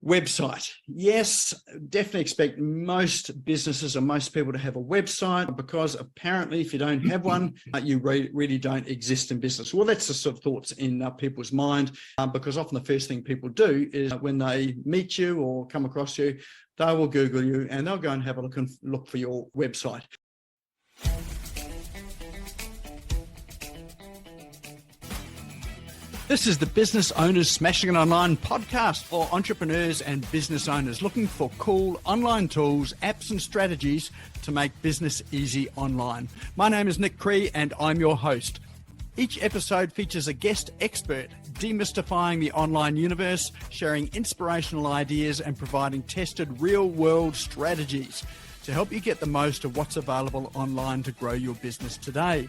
Website. Yes, definitely expect most businesses or most people to have a website, because apparently if you don't have one, you really don't exist in business. Well, that's the sort of thoughts in people's mind, because often the first thing people do is when they meet you or come across you, they will Google you and they'll go and have a look for your website. This is the Business Owners Smashing It Online podcast for entrepreneurs and business owners looking for cool online tools, apps and strategies to make business easy online. My name is Nik Cree and I'm your host. Each episode features a guest expert demystifying the online universe, sharing inspirational ideas and providing tested real-world strategies to help you get the most of what's available online to grow your business today.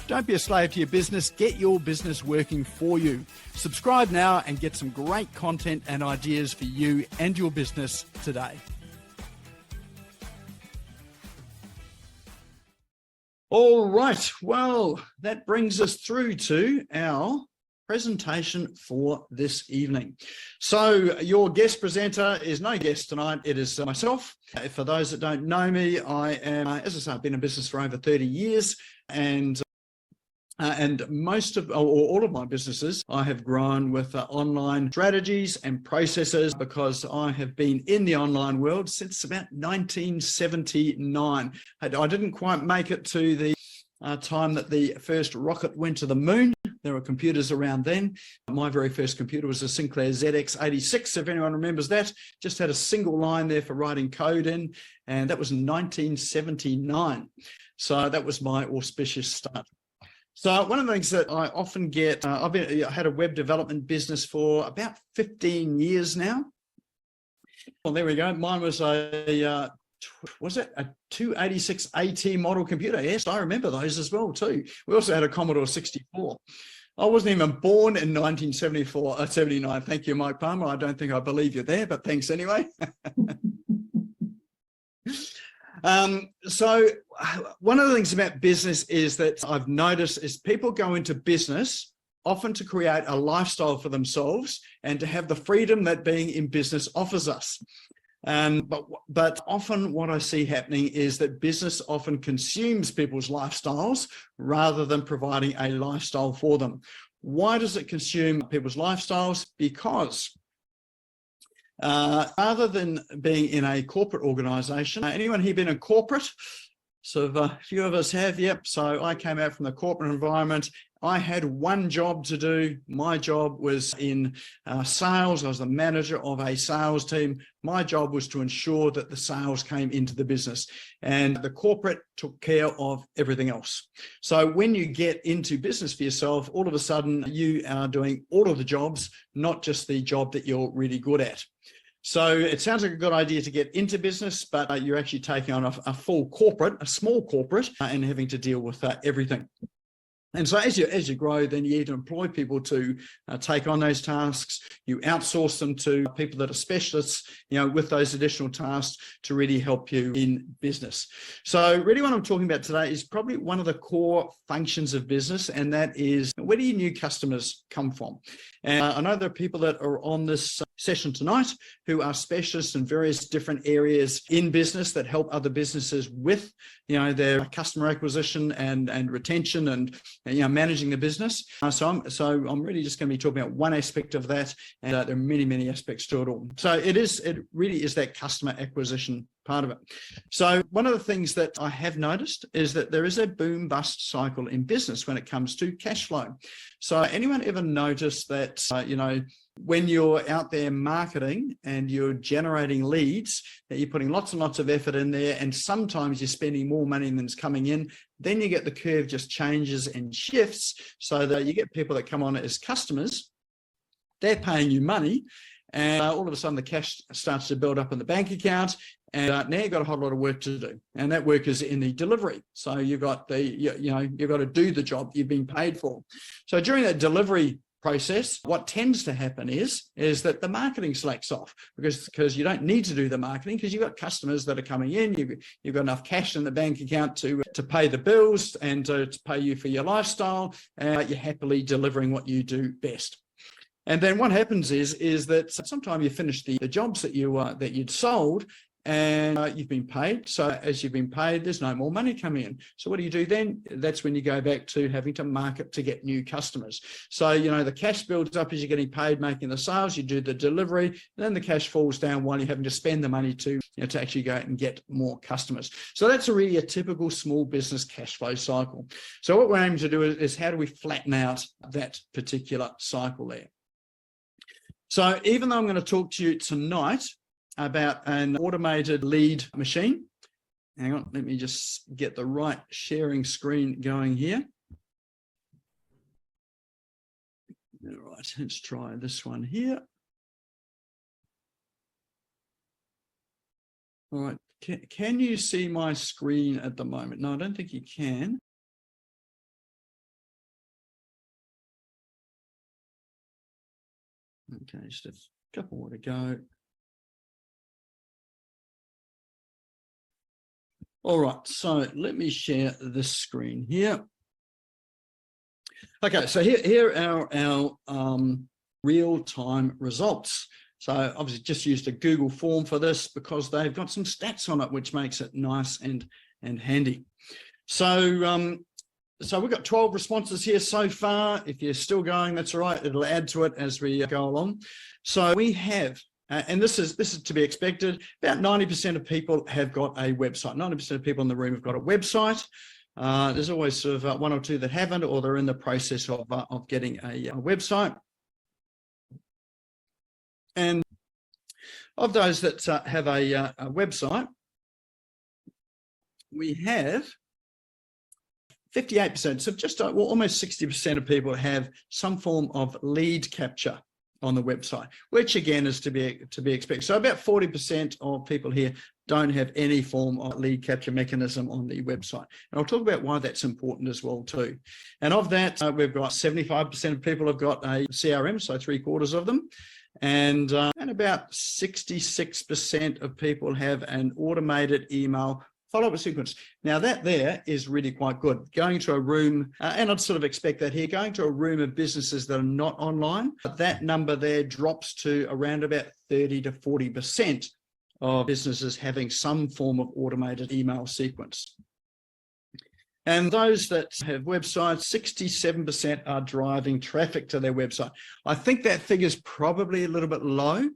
Don't be a slave to your business, get your business working for you. Subscribe now and get some great content and ideas for you and your business today. All right, well, that brings us through to our presentation for this evening. So your guest presenter is no guest tonight, it is myself. For those that don't know me, I am, as I say, I've been in business for over 30 years and most of, or all of my businesses, I have grown with online strategies and processes because I have been in the online world since about 1979. I didn't quite make it to the time that the first rocket went to the moon. There were computers around then. My very first computer was a Sinclair ZX86, if anyone remembers that. Just had a single line there for writing code in, and that was in 1979. So that was my auspicious start. So one of the things that I often get, I had a web development business for about 15 years now. Well, there we go. Mine was a 286 AT model computer? Yes, I remember those as well too. We also had a Commodore 64. I wasn't even born in 79. Thank you, Mike Palmer. I don't think I believe you there, but thanks anyway. So one of the things about business is that I've noticed is people go into business often to create a lifestyle for themselves and to have the freedom that being in business offers us. But often what I see happening is that business often consumes people's lifestyles rather than providing a lifestyle for them. Why does it consume people's lifestyles? Because rather than being in a corporate organization, anyone here been in corporate? So a few of us have, yep. So I came out from the corporate environment. I had one job to do. My job was in sales. I was the manager of a sales team. My job was to ensure that the sales came into the business, and the corporate took care of everything else. So when you get into business for yourself, all of a sudden you are doing all of the jobs, not just the job that you're really good at. So it sounds like a good idea to get into business, but you're actually taking on a full corporate, a small corporate, and having to deal with everything. And so as you grow, then you need to employ people to take on those tasks. You outsource them to people that are specialists, with those additional tasks to really help you in business. So really what I'm talking about today is probably one of the core functions of business, and that is, where do your new customers come from? And I know there are people that are on this session tonight who are specialists in various different areas in business that help other businesses with, their customer acquisition and retention and managing the business. So I'm really just going to be talking about one aspect of that, and there are many, many aspects to it all. So it really is that customer acquisition part of it. So one of the things that I have noticed is that there is a boom bust cycle in business when it comes to cash flow. So anyone ever noticed that, when you're out there marketing and you're generating leads, that you're putting lots and lots of effort in there, and sometimes you're spending more money than's coming in, then you get the curve just changes and shifts so that you get people that come on as customers, they're paying you money, and all of a sudden the cash starts to build up in the bank account, and now you've got a whole lot of work to do, and that work is in the delivery. So you've got you've got to do the job you've been paid for. So during that delivery process, what tends to happen is that the marketing slacks off because you don't need to do the marketing because you've got customers that are coming in, you've got enough cash in the bank account to pay the bills and to pay you for your lifestyle, and you're happily delivering what you do best. And then what happens is that sometimes you finish the jobs that you'd sold, and you've been paid. So as you've been paid, there's no more money coming in. So what do you do then? That's when you go back to having to market to get new customers. So, you know, the cash builds up as you're getting paid, making the sales, you do the delivery, and then the cash falls down while you're having to spend the money to, to actually go out and get more customers. So that's really a typical small business cash flow cycle. So what we're aiming to do is how do we flatten out that particular cycle there? So even though I'm going to talk to you tonight about an automated lead machine. Hang on, let me just get the right sharing screen going here. All right, let's try this one here. All right, can you see my screen at the moment? No, I don't think you can. Okay, just a couple more to go. All right, so let me share this screen here. Okay, so here are our real-time results. So obviously just used a Google form for this because they've got some stats on it, which makes it nice and handy. So we've got 12 responses here so far. If you're still going, that's all right. It'll add to it as we go along. So we have, and this is to be expected, about 90% of people have got a website. 90% of people in the room have got a website. There's always sort of one or two that haven't, or they're in the process of getting a website. And of those that have a website, we have 58%, so just almost 60% of people have some form of lead capture on the website, which again is to be expected. So about 40% of people here don't have any form of lead capture mechanism on the website. And I'll talk about why that's important as well too. And of that, we've got 75% of people have got a CRM, so 3/4 of them. And about 66% of people have an automated email follow-up sequence. Now that there is really quite good. Going to a room, and I'd sort of expect that here, going to a room of businesses that are not online, that number there drops to around about 30 to 40% of businesses having some form of automated email sequence. And those that have websites, 67% are driving traffic to their website. I think that figure is probably a little bit low,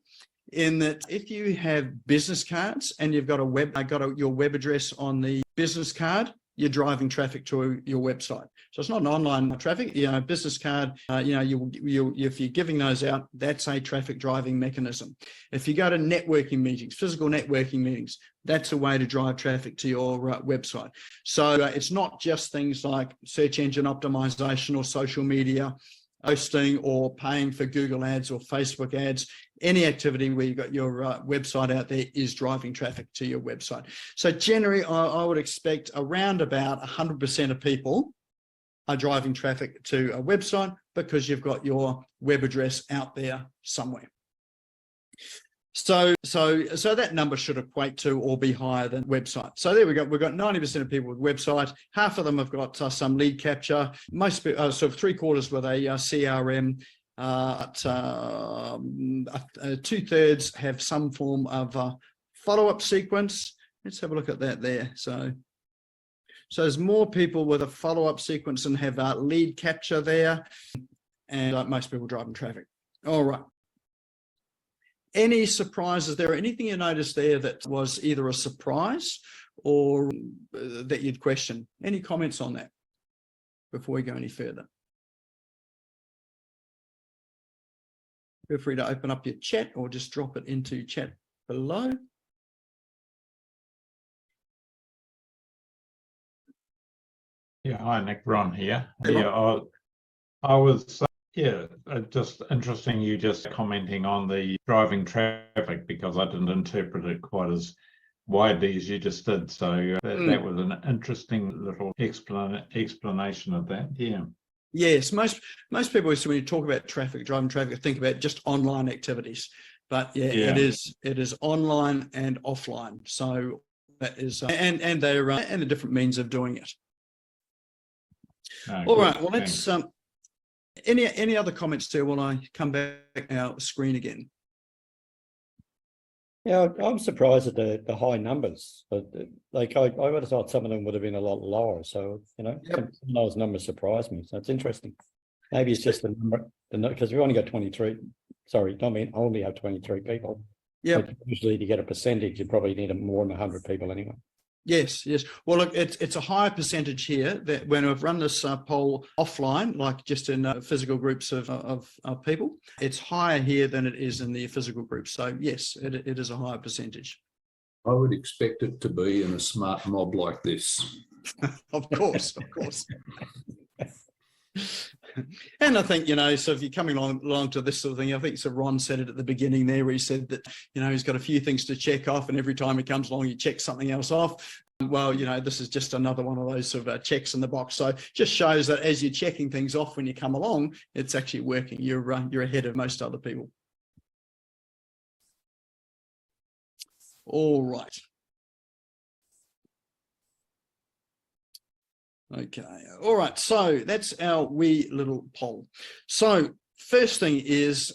in that if you have business cards and you've got your web address on the business card, you're driving traffic to your website. So it's not an online traffic, business card, if you're giving those out, that's a traffic driving mechanism. If you go to networking meetings, physical networking meetings, that's a way to drive traffic to your website. So it's not just things like search engine optimization or social media posting or paying for Google ads or Facebook ads. Any activity where you've got your website out there is driving traffic to your website. So generally, I would expect around about 100% of people are driving traffic to a website because you've got your web address out there somewhere. So that number should equate to or be higher than website. So there we go. We've got 90% of people with website. Half of them have got some lead capture. Most sort of 3/4 with a CRM. 2/3 have some form of follow-up sequence. Let's have a look at that there. So there's more people with a follow-up sequence and have lead capture there, and most people driving traffic. All right. Any surprises there? Anything you noticed there that was either a surprise or that you'd question? Any comments on that before we go any further? Feel free to open up your chat or just drop it into chat below. Yeah, hi Nick, Ron here. Hey, yeah, I was just interesting you just commenting on the driving traffic, because I didn't interpret it quite as widely as you just did. So that was an interesting little explanation of that. Yeah. Yes, most people, when you talk about traffic, driving traffic, think about just online activities. But yeah. It is online and offline. So that is and the different means of doing it. All right. Well, let's Any other comments there while I come back our screen again? Yeah, I'm surprised at the high numbers. But like I would have thought some of them would have been a lot lower. So, you know, some of those numbers surprised me. So it's interesting. Maybe it's just the number, because we've only got 23. Sorry, I mean, I only have 23 people. Yeah. Usually to get a percentage, you probably need more than 100 people anyway. Yes. Well, look, it's a higher percentage here that when I've run this poll offline, like just in physical groups of people, it's higher here than it is in the physical groups. So yes, it is a higher percentage. I would expect it to be in a smart mob like this. Of course. And I think, so if you're coming along to this sort of thing, I think so Ron said it at the beginning there, where he said that, he's got a few things to check off, and every time he comes along, he checks something else off. Well, this is just another one of those sort of checks in the box. So just shows that as you're checking things off when you come along, it's actually working. You're ahead of most other people. All right. Okay. All right. So that's our wee little poll. So first thing is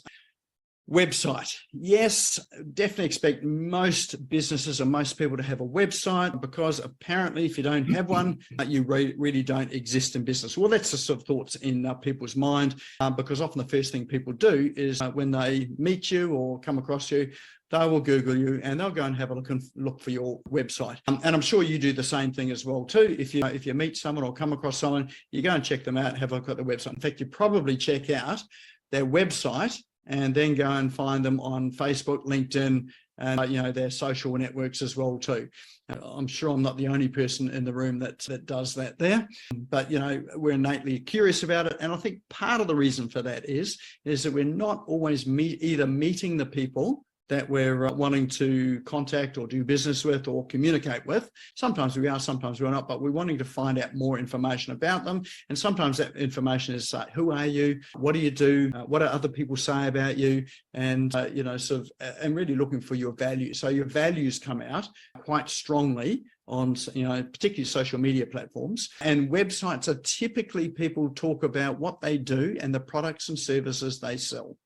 website. Yes, definitely expect most businesses and most people to have a website, because apparently if you don't have one, you really don't exist in business. Well, that's the sort of thoughts in people's mind, because often the first thing people do is when they meet you or come across you, they will Google you and they'll go and have a look for your website. And I'm sure you do the same thing as well too. If you meet someone or come across someone, you go and check them out, have a look at their website. In fact, you probably check out their website and then go and find them on Facebook, LinkedIn, and their social networks as well too. I'm sure I'm not the only person in the room that does that there, but we're innately curious about it. And I think part of the reason for that is that we're not always either meeting the people that we're wanting to contact or do business with or communicate with. Sometimes we are, sometimes we're not, but we're wanting to find out more information about them. And sometimes that information is, who are you? What do you do? What do other people say about you? And, and really looking for your values. So your values come out quite strongly on, particularly social media platforms. And websites are typically people talk about what they do and the products and services they sell.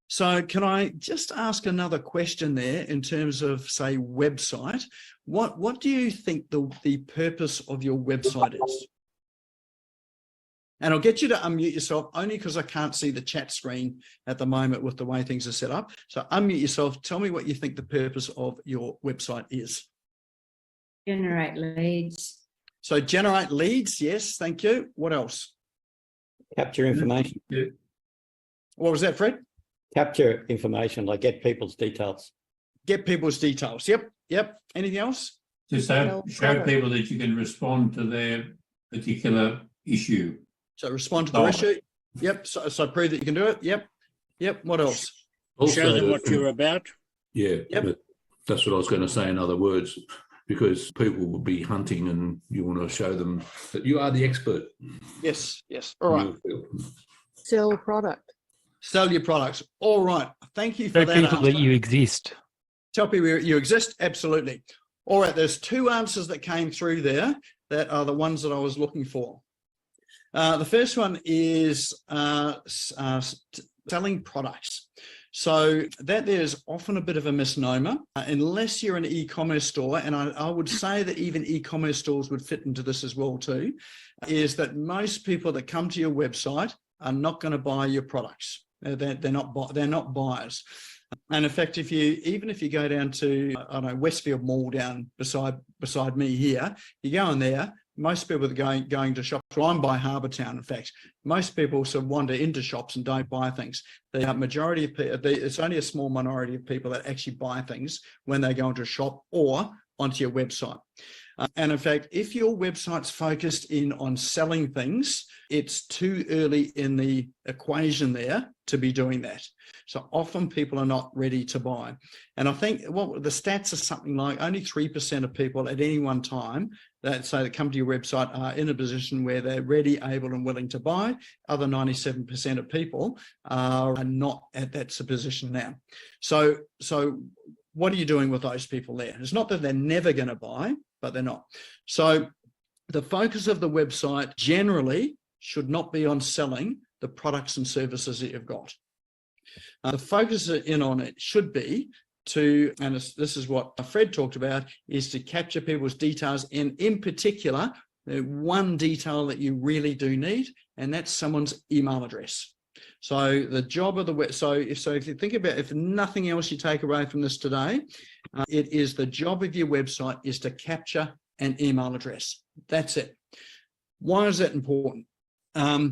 So can I just ask another question there in terms of, say, website? What do you think the purpose of your website is? And I'll get you to unmute yourself only because I can't see the chat screen at the moment with the way things are set up. So unmute yourself. Tell me what you think the purpose of your website is. Generate leads. So generate leads. Yes, thank you. What else? Capture information. What was that, Fred? Capture information, like get people's details. Get people's details. Yep. Anything else? Just show people that you can respond to their particular issue. So respond to the issue. Yep. So prove that you can do it. Yep. What else? Also, show them what you're about. Yeah. Yep. That's what I was going to say in other words, because people will be hunting and you want to show them that you are the expert. Yes. All right. Sell a product. Sell your products. All right. Thank you for that. Tell people that you exist. Tell people you exist. Absolutely. All right. There's two answers that came through there that are the ones that I was looking for. The first one is selling products. So that there's often a bit of a misnomer, unless you're an e-commerce store, and I would say that even e-commerce stores would fit into this as well too, is that most people that come to your website are not going to buy your products. They're not buyers. And in fact, if you go down to, Westfield Mall down beside me here, you go in there, most people that are going to shops, well, I'm by Harbour Town, in fact, most people sort of wander into shops and don't buy things. The majority of people, it's only a small minority of people that actually buy things when they go into a shop or onto your website. And in fact, if your website's focused in on selling things, it's too early in the equation there to be doing that. So often people are not ready to buy. And I think the stats are something like only 3% of people at any one time that come to your website are in a position where they're ready, able and willing to buy. Other 97% of people are not at that position now. So what are you doing with those people there? It's not that they're never going to buy, but they're not. So the focus of the website generally should not be on selling the products and services that you've got. The focus in on it should be to, and this is what Fred talked about, is to capture people's details, and in particular, the one detail that you really do need, and that's someone's email address. So the job of the web, so if you think about, if nothing else you take away from this today, it is the job of your website is to capture an email address. That's it. Why is that important? Well,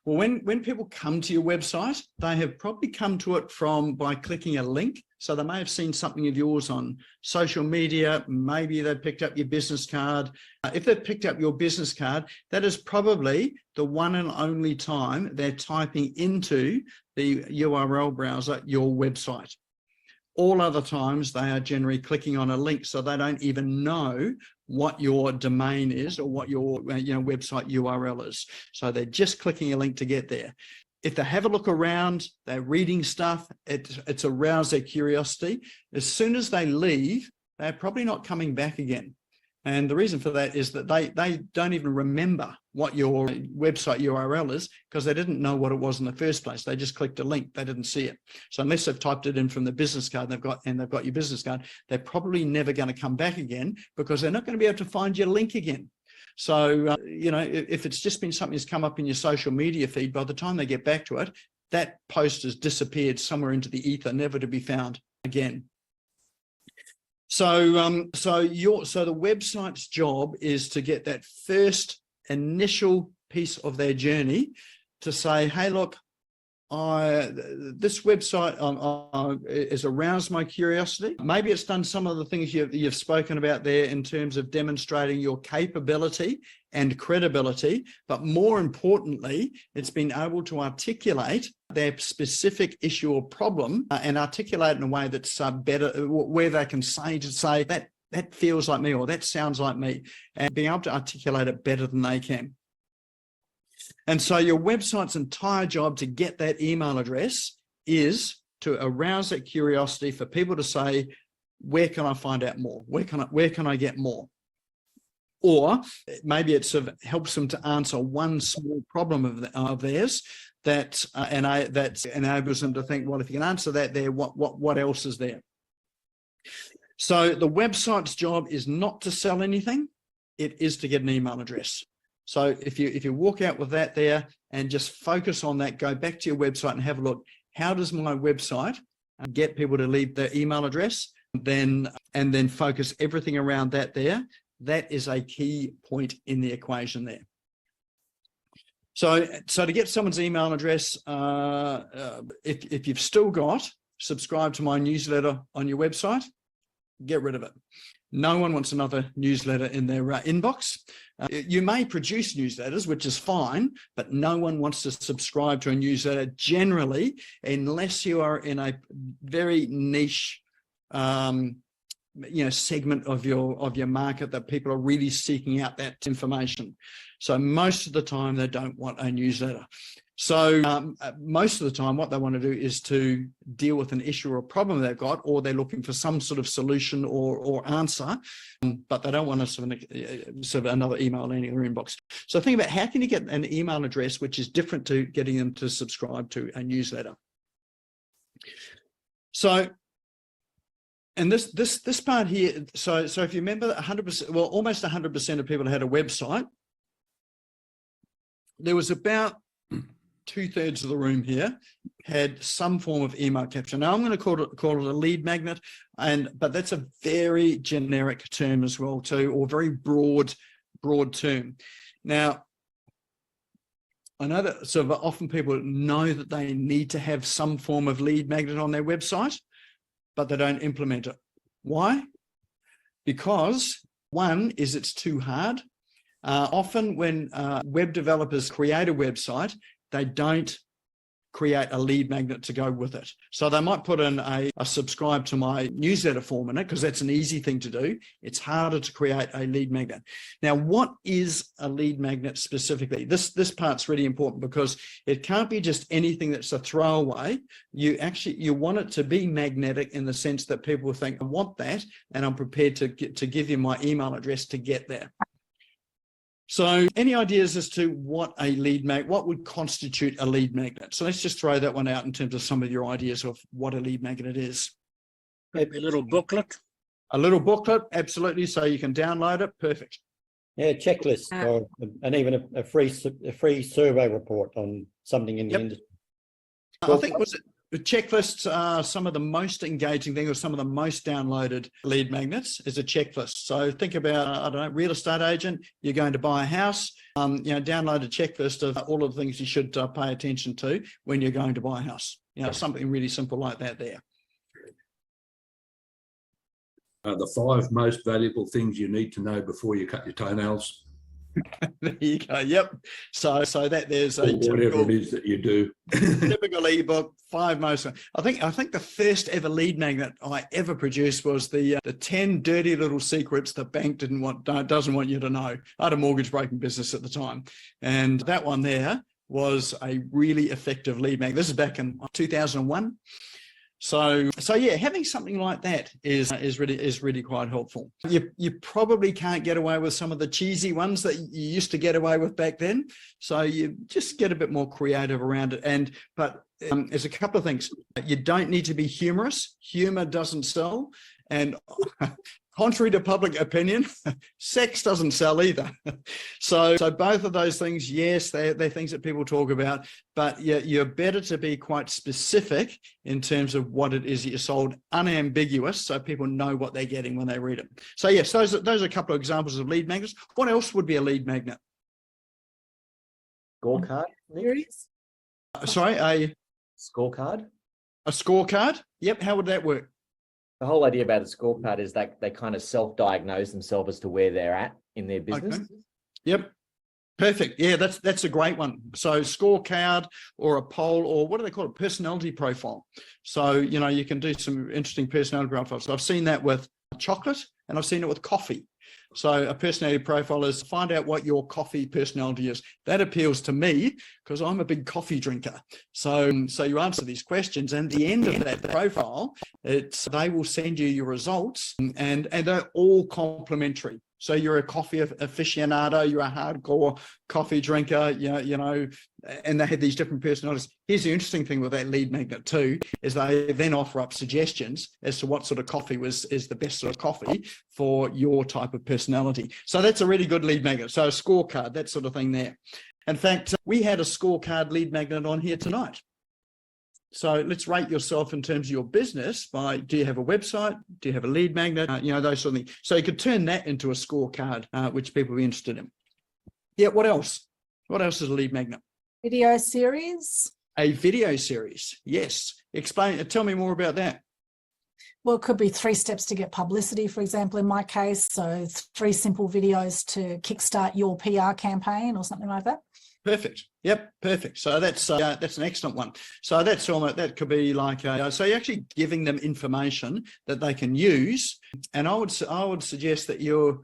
when people come to your website, they have probably come to it by clicking a link. So they may have seen something of yours on social media. Maybe they've picked up your business card. If they've picked up your business card, that is probably the one and only time they're typing into the URL browser your website. All other times they are generally clicking on a link, so they don't even know what your domain is or what your website URL is. So they're just clicking a link to get there. If they have a look around, they're reading stuff, it's aroused their curiosity. As soon as they leave, they're probably not coming back again. And the reason for that is that they don't even remember what your website URL is, because they didn't know what it was in the first place. They just clicked a link. They didn't see it. So unless they've typed it in from the business card they've got your business card, they're probably never going to come back again, because they're not going to be able to find your link again. So, if it's just been something that's come up in your social media feed, by the time they get back to it, that post has disappeared somewhere into the ether, never to be found again. So the website's job is to get that first initial piece of their journey to say, hey, look, this website has aroused my curiosity. Maybe it's done some of the things you've spoken about there in terms of demonstrating your capability and credibility, but more importantly, it's been able to articulate their specific issue or problem and articulate in a way that's better, where they can say that feels like me, or that sounds like me, and being able to articulate it better than they can. And so your website's entire job to get that email address is to arouse that curiosity for people to say, where can I find out more? Where can I get more? Or maybe it sort of helps them to answer one small problem of theirs that enables them to think, well, if you can answer that there, what else is there? So the website's job is not to sell anything. It is to get an email address. So if you walk out with that there and just focus on that, go back to your website and have a look. How does my website get people to leave their email address? And then focus everything around that there. That is a key point in the equation there. So to get someone's email address, if you've still got subscribe to my newsletter on your website, get rid of it. No one wants another newsletter in their inbox. You may produce newsletters, which is fine, but no one wants to subscribe to a newsletter generally, unless you are in a very niche segment of your market that people are really seeking out that information. So most of the time they don't want a newsletter. So most of the time what they want to do is to deal with an issue or a problem they've got, or they're looking for some sort of solution or answer, but they don't want to sort of another email landing in their inbox. So think about, how can you get an email address which is different to getting them to subscribe to a newsletter? So, and this part here, so if you remember, 100%, well, almost 100% of people who had a website, there was about 2/3 of the room here had some form of email capture. Now I'm going to call it a lead magnet, but that's a very generic term as well too, or very broad term. Now, I know that sort of often people know that they need to have some form of lead magnet on their website, but they don't implement it. Why? Because one is it's too hard. Often when web developers create a website, they don't create a lead magnet to go with it. So they might put in a subscribe to my newsletter form in it, because that's an easy thing to do. It's harder to create a lead magnet. Now, what is a lead magnet specifically? This part's really important, because it can't be just anything that's a throwaway. You want it to be magnetic in the sense that people think, I want that, and I'm prepared to give you my email address to get there. So any ideas as to what would constitute a lead magnet? So let's just throw that one out in terms of some of your ideas of what a lead magnet is. Maybe a little booklet. A little booklet, absolutely. So you can download it. Perfect. Yeah, checklist, and even a free survey report on something in the industry. I think the checklists are some of the most engaging thing, or some of the most downloaded lead magnets is a checklist. So think about, I don't know, real estate agent, you're going to buy a house, download a checklist of all of the things you should pay attention to when you're going to buy a house. Something really simple like that there. The 5 most valuable things you need to know before you cut your toenails. There you go. Yep. So that there's a whatever it is that you do. typical ebook. 5 most. I think the first ever lead magnet I ever produced was the 10 dirty little secrets the bank doesn't want you to know. I had a mortgage broking business at the time, and that one there was a really effective lead magnet. This is back in 2001. So yeah, having something like that is really quite helpful. You probably can't get away with some of the cheesy ones that you used to get away with back then. So you just get a bit more creative around it. But there's a couple of things. You don't need to be humorous. Humor doesn't sell. And contrary to public opinion, sex doesn't sell either. So both of those things, yes, they're things that people talk about, but you're better to be quite specific in terms of what it is that you sold, unambiguous, so people know what they're getting when they read it. So yes, those are a couple of examples of lead magnets. What else would be a lead magnet? Scorecard. Sorry, a scorecard. A scorecard? Yep. How would that work? The whole idea about a scorecard is that they kind of self-diagnose themselves as to where they're at in their business. Okay. Yep. Perfect. Yeah, that's a great one. So scorecard or a poll, or what do they call it? Personality profile. So, you can do some interesting personality profiles. So I've seen that with chocolate and I've seen it with coffee. So a personality profile is find out what your coffee personality is. That appeals to me because I'm a big coffee drinker. So you answer these questions, and at the end of that profile, they will send you your results, and they're all complimentary. So you're a coffee aficionado, you're a hardcore coffee drinker, and they have these different personalities. Here's the interesting thing with that lead magnet too, is they then offer up suggestions as to what sort of coffee is the best sort of coffee for your type of personality. So that's a really good lead magnet. So a scorecard, that sort of thing there. In fact, we had a scorecard lead magnet on here tonight. So let's rate yourself in terms of your business by, do you have a website? Do you have a lead magnet? Those sort of things. So you could turn that into a scorecard, which people will be interested in. Yeah, what else? What else is a lead magnet? Video series. A video series, yes. Tell me more about that. Well, it could be 3 steps to get publicity, for example, in my case. So 3 simple videos to kickstart your PR campaign or something like that. Perfect. Yep. Perfect. So that's an excellent one. So that could be like so you're actually giving them information that they can use, and I would suggest that you're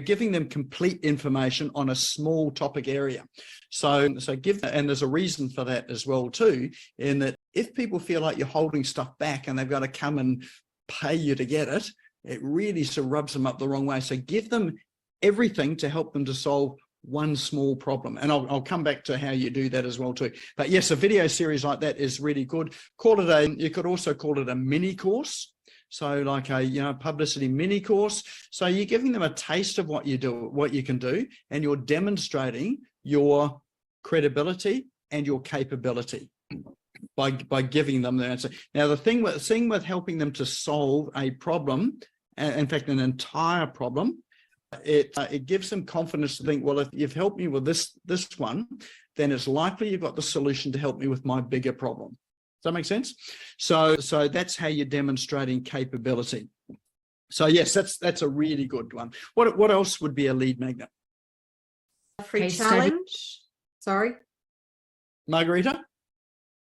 giving them complete information on a small topic area. So give, and there's a reason for that as well too, in that if people feel like you're holding stuff back and they've got to come and pay you to get it, it really sort of rubs them up the wrong way. So give them everything to help them to solve one small problem, and I'll come back to how you do that as well too. But yes, a video series like that is really good. You could also call it a mini course. So like a publicity mini course. So you're giving them a taste of what you do, what you can do, and you're demonstrating your credibility and your capability by giving them the answer. Now the thing with helping them to solve a problem, in fact an entire problem, it gives them confidence to think, well, if you've helped me with this one, then it's likely you've got the solution to help me with my bigger problem. Does that make sense? So that's how you're demonstrating capability. So yes, that's a really good one. What else would be a lead magnet? A free challenge. Sorry, Margarita?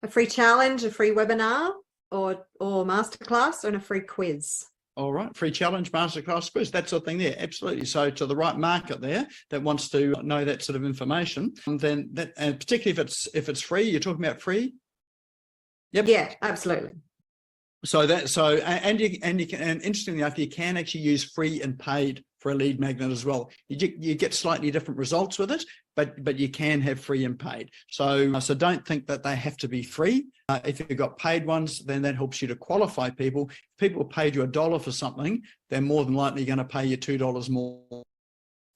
A free challenge, a free webinar, or masterclass, and a free quiz. All right, free challenge, masterclass, quiz, that sort of thing there, absolutely. So to the right market there that wants to know that sort of information, and then that, and particularly if it's free, you're talking about free. Yep. Yeah, absolutely. So and interestingly enough, you can actually use free and paid for a lead magnet as well. You get slightly different results with it, but you can have free and paid. So don't think that they have to be free. If you've got paid ones, then that helps you to qualify people. If people paid you $1 for something, they're more than likely going to pay you $2 more.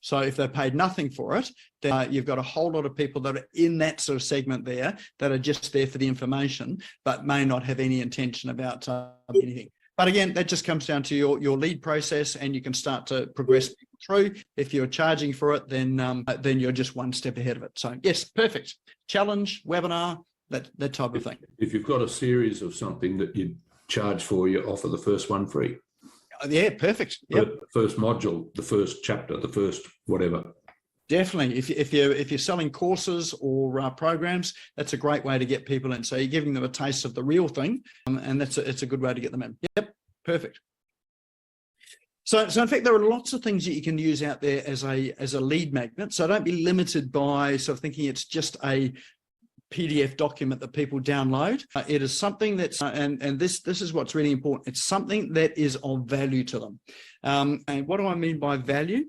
So if they paid nothing for it, then you've got a whole lot of people that are in that sort of segment there that are just there for the information, but may not have any intention about anything. But again, that just comes down to your lead process, and you can start to progress people through. If you're charging for it, then you're just one step ahead of it. So yes, perfect. Challenge, webinar, that type of thing. If you've got a series of something that you charge for, you offer the first one free. Yeah, perfect. Yep. The first module, the first chapter, the first whatever. Definitely. If you're selling courses or programs, that's a great way to get people in. So you're giving them a taste of the real thing, and it's a good way to get them in. Yep, perfect. So in fact, there are lots of things that you can use out there as a lead magnet. So don't be limited by sort of thinking it's just a PDF document that people download. It is something that's, and this is what's really important. It's something that is of value to them. And what do I mean by value?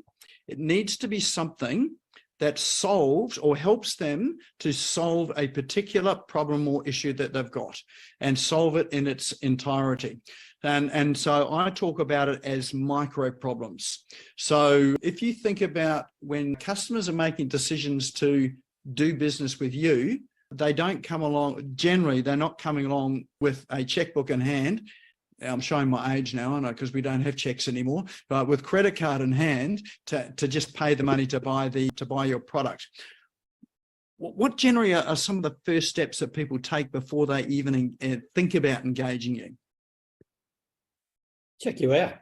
It needs to be something that solves or helps them to solve a particular problem or issue that they've got, and solve it in its entirety. And so I talk about it as micro problems. So if you think about when customers are making decisions to do business with you, they don't come along, generally, they're not coming along with a checkbook in hand. I'm showing my age now, I know, because we don't have checks anymore, but with credit card in hand to just pay the money to buy your product. What generally are some of the first steps that people take before they even think about engaging you? Check you out.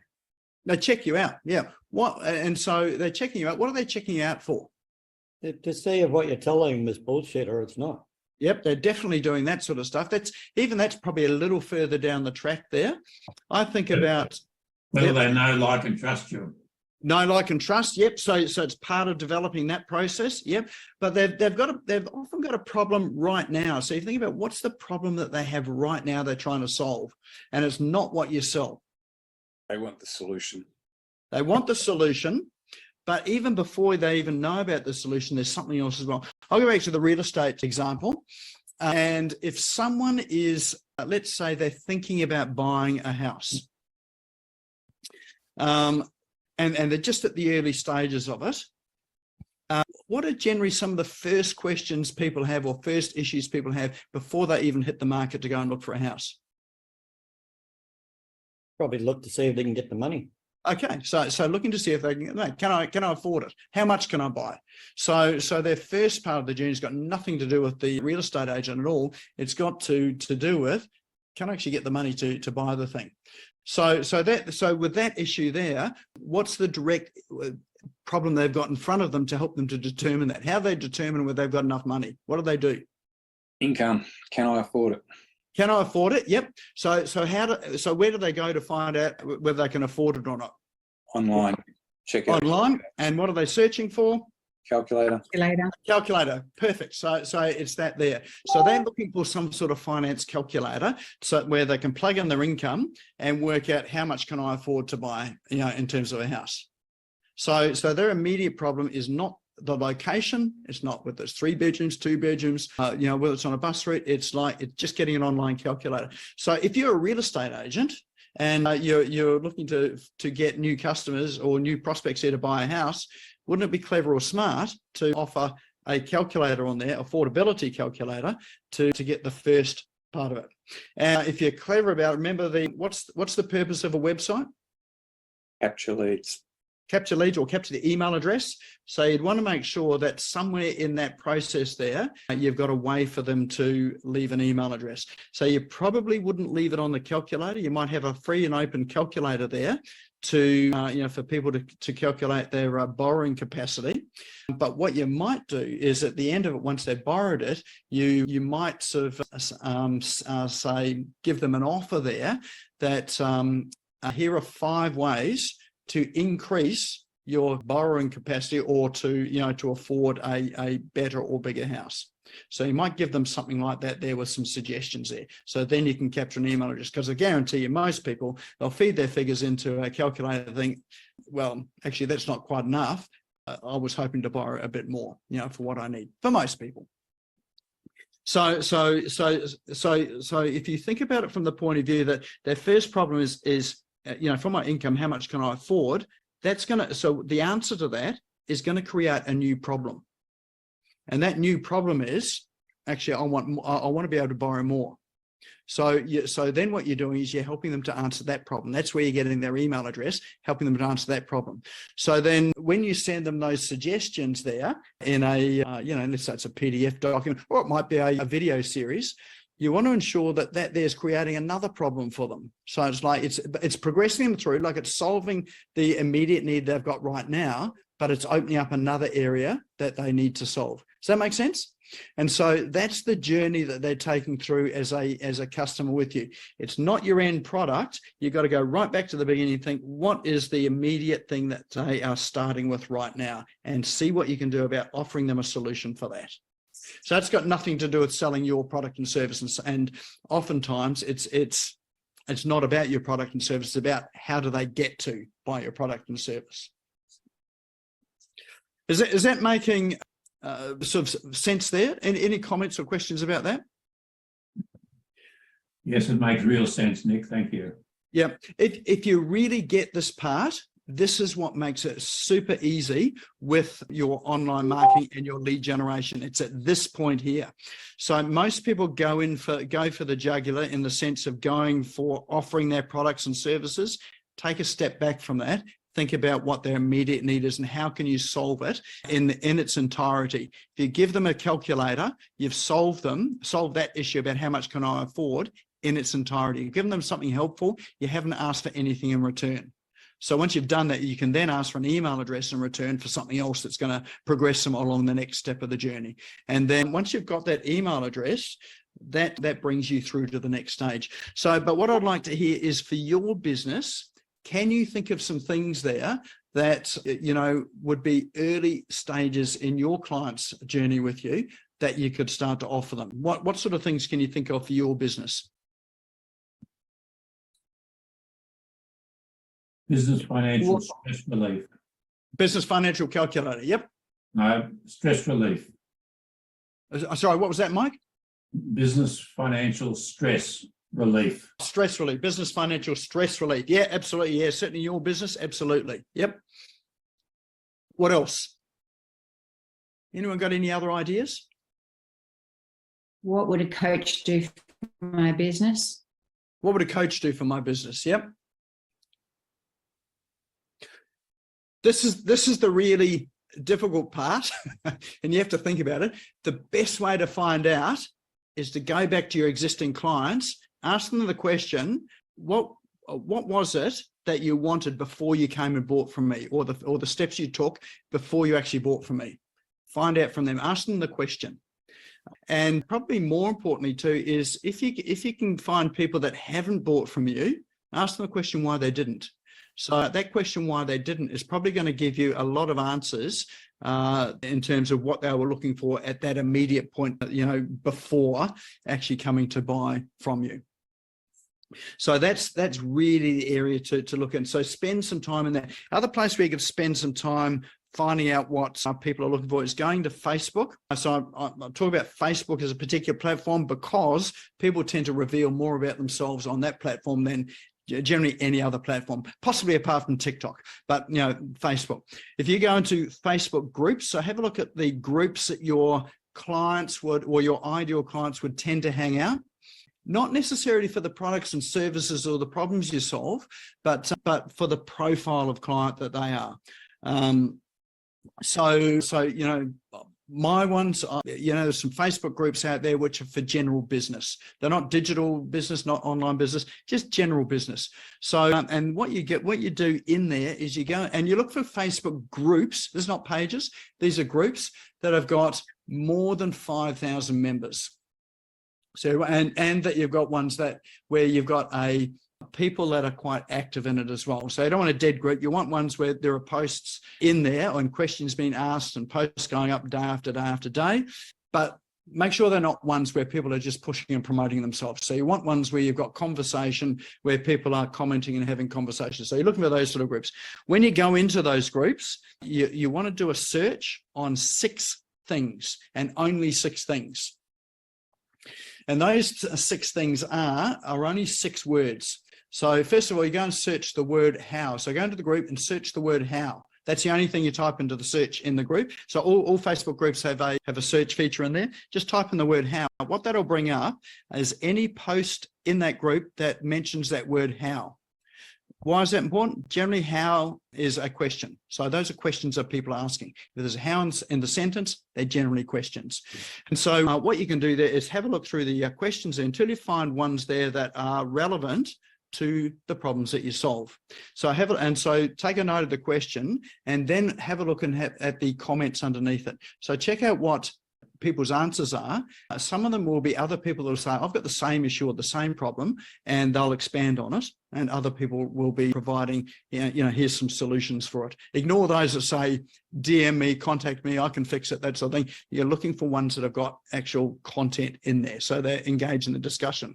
They check you out, yeah. And so they're checking you out. What are they checking you out for? To see if what you're telling them is bullshit or it's not. Yep, they're definitely doing that sort of stuff. That's probably a little further down the track there. I think about whether they know, like, and trust you. Know, like, and trust. Yep. So it's part of developing that process. Yep. But they've often got a problem right now. So you think about what's the problem that they have right now they're trying to solve, and it's not what you sell. They want the solution. They want the solution. But even before they even know about the solution, there's something else as well. I'll go back to the real estate example. And if someone is, let's say they're thinking about buying a house, and they're just at the early stages of it, what are generally some of the first questions people have, or first issues people have before they even hit the market to go and look for a house? Probably look to see if they can get the money. Okay, so looking to see if they can I afford it? How much can I buy? So their first part of the journey has got nothing to do with the real estate agent at all. It's got to do with, can I actually get the money to buy the thing? So with that issue there, what's the direct problem they've got in front of them to help them to determine that? How they determine whether they've got enough money? What do they do? Income. Can I afford it? Can I afford it? Yep. So where do they go to find out whether they can afford it or not? Online. Check out. Online. And what are they searching for? Calculator. Calculator. Perfect. So it's that there. So they're looking for some sort of finance calculator, so where they can plug in their income and work out how much can I afford to buy, in terms of a house. So their immediate problem is not the location. It's not whether it's 3 bedrooms, 2 bedrooms, whether it's on a bus route. It's just getting an online calculator. So if you're a real estate agent and you're looking to get new customers or new prospects here to buy a house, wouldn't it be clever or smart to offer a calculator on there, affordability calculator, to get the first part of it? And if you're clever about it, remember what's the purpose of a website? Capture leads. Capture leads, or capture the email address. So you'd want to make sure that somewhere in that process there, you've got a way for them to leave an email address. So you probably wouldn't leave it on the calculator. You might have a free and open calculator there to, for people to calculate their borrowing capacity. But what you might do is at the end of it, once they've borrowed it, you might sort of say, give them an offer there that here are 5 ways to increase your borrowing capacity, or to afford a better or bigger house. So you might give them something like that there with some suggestions there. So then you can capture an email address, because I guarantee you most people, they'll feed their figures into a calculator and think, well, actually that's not quite enough. I was hoping to borrow a bit more, for what I need, for most people. So if you think about it from the point of view that their first problem is from my income, how much can I afford? So the answer to that is going to create a new problem. And that new problem is, actually, I want to be able to borrow more. So then what you're doing is you're helping them to answer that problem. That's where you're getting their email address, helping them to answer that problem. So then when you send them those suggestions there in a, let's say it's a PDF document, or it might be a video series, you want to ensure that there's creating another problem for them. So it's like it's progressing them through, like it's solving the immediate need they've got right now, but it's opening up another area that they need to solve. Does that make sense? And so that's the journey that they're taking through as a customer with you. It's not your end product. You've got to go right back to the beginning and think, what is the immediate thing that they are starting with right now, and see what you can do about offering them a solution for that. So that's got nothing to do with selling your product and service. And oftentimes it's not about your product and service. It's about how do they get to buy your product and service. Is that making sort of sense there? Any comments or questions about that? Yes, it makes real sense, Nick. Thank you. Yeah. If you really get this part, this is what makes it super easy with your online marketing and your lead generation. It's at this point here. So most people go for the jugular in the sense of going for offering their products and services. Take a step back from that. Think about what their immediate need is and how can you solve it in its entirety. If you give them a calculator, you've solved that issue about how much can I afford in its entirety. You've given them something helpful. You haven't asked for anything in return. So once you've done that, you can then ask for an email address in return for something else that's going to progress them along the next step of the journey. And then once you've got that email address, that brings you through to the next stage. So, but what I'd like to hear is for your business, can you think of some things there that, would be early stages in your client's journey with you that you could start to offer them? What sort of things can you think of for your business? Business financial stress relief. Business financial calculator. Yep. No, stress relief. Sorry, what was that, Mike? Business financial stress relief. Stress relief, business financial stress relief. Yeah, absolutely. Yeah, certainly your business. Absolutely. Yep. What else? Anyone got any other ideas? What would a coach do for my business? What would a coach do for my business? Yep. This is the really difficult part, and you have to think about it. The best way to find out is to go back to your existing clients, ask them the question, what was it that you wanted before you came and bought from me, or the steps you took before you actually bought from me? Find out from them, ask them the question. And probably more importantly too is if you can find people that haven't bought from you, ask them a question why they didn't. So that question why they didn't is probably going to give you a lot of answers in terms of what they were looking for at that immediate point, before actually coming to buy from you. So that's really the area to look at. So spend some time in that. Other place where you could spend some time finding out what people are looking for is going to Facebook. So I'm talking about Facebook as a particular platform because people tend to reveal more about themselves on that platform than generally any other platform, possibly apart from TikTok, but Facebook. If you go into Facebook groups, so have a look at the groups that your clients would, or your ideal clients would tend to hang out. Not necessarily for the products and services or the problems you solve, but for the profile of client that they are. My ones, there's some Facebook groups out there which are for general business. They're not digital business, not online business, just general business. So, and what you do in there is you go and you look for Facebook groups. There's not pages. These are groups that have got more than 5,000 members. So, and that you've got ones where you've got people that are quite active in it as well. So you don't want a dead group. You want ones where there are posts in there and questions being asked and posts going up day after day after day. But make sure they're not ones where people are just pushing and promoting themselves. So you want ones where you've got conversation, where people are commenting and having conversations. So you're looking for those sort of groups. When you go into those groups, you want to do a search on 6 things and only 6 things. And those 6 things are only 6 words. So first of all, you go and search the word how. So go into the group and search the word how. That's the only thing you type into the search in the group. So all Facebook groups have a search feature in there. Just type in the word how. What that'll bring up is any post in that group that mentions that word how. Why is that important? Generally, how is a question. So those are questions that people are asking. If there's a how in the sentence, they're generally questions. And so what you can do there is have a look through the questions until you find ones there that are relevant to the problems that you solve. So take a note of the question and then have a look at the comments underneath it. So check out what people's answers are. Some of them will be other people that will say, I've got the same issue or the same problem, and they'll expand on it. And other people will be providing, here's some solutions for it. Ignore those that say, DM me, contact me, I can fix it, that sort of thing. You're looking for ones that have got actual content in there. So they're engaged in the discussion.